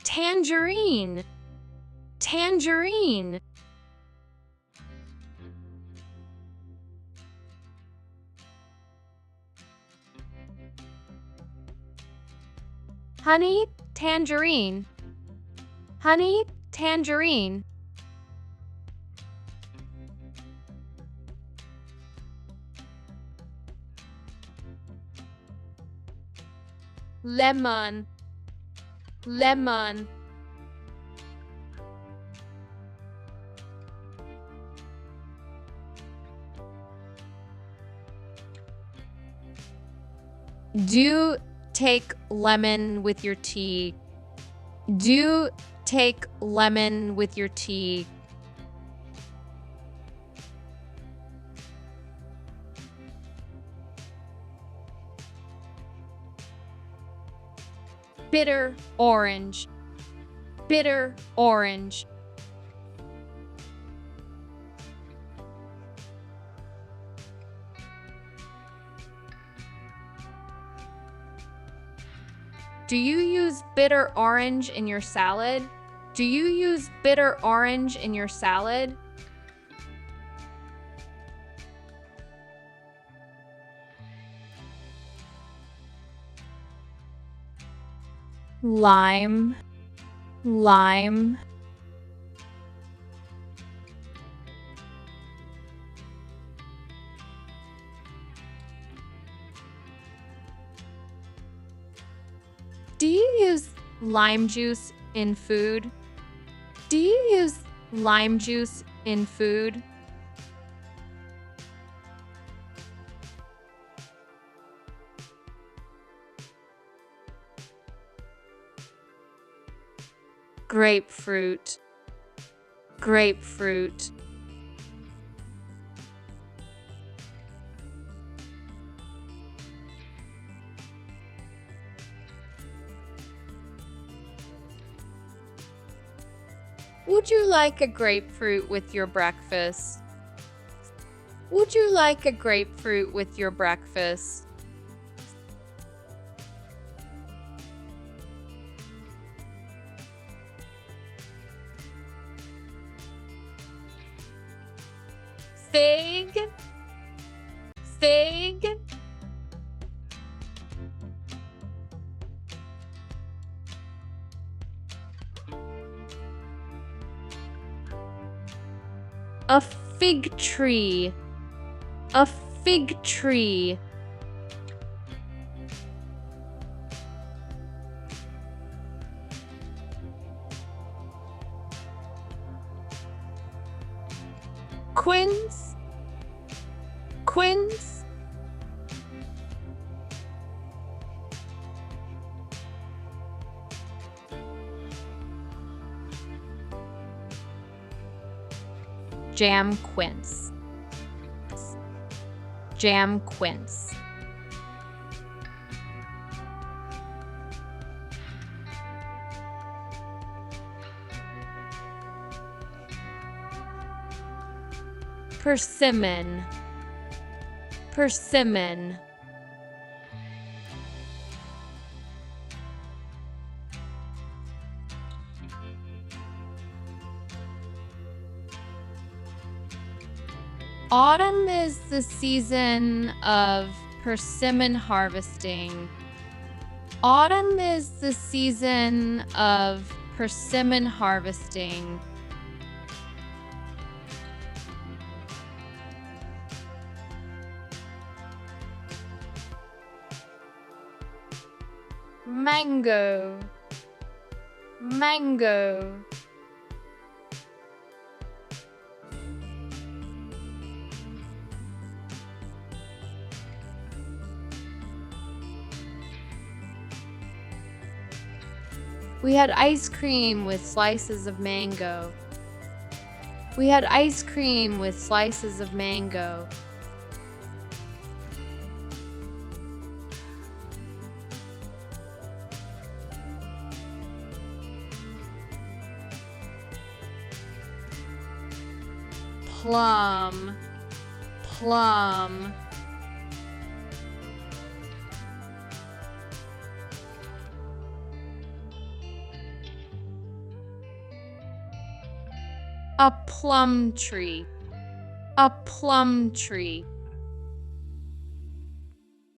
Tangerine, tangerine. Honey, tangerine. Honey, tangerine. Lemon, lemon. Do take lemon with your tea. Do take lemon with your tea. Bitter orange, bitter orange. Do you use bitter orange in your salad? Do you use bitter orange in your salad? Lime, lime. Do you use lime juice in food? Do you use lime juice in food? Grapefruit, grapefruit. Would you like a grapefruit with your breakfast? Would you like a grapefruit with your breakfast? Fig, fig. A fig tree, a fig tree. Quince, quince. Jam quince, jam quince. Persimmon, persimmon. Autumn is the season of persimmon harvesting. Autumn is the season of persimmon harvesting. Mango, mango. We had ice cream with slices of mango. We had ice cream with slices of mango. plum, plum. A plum tree, a plum tree.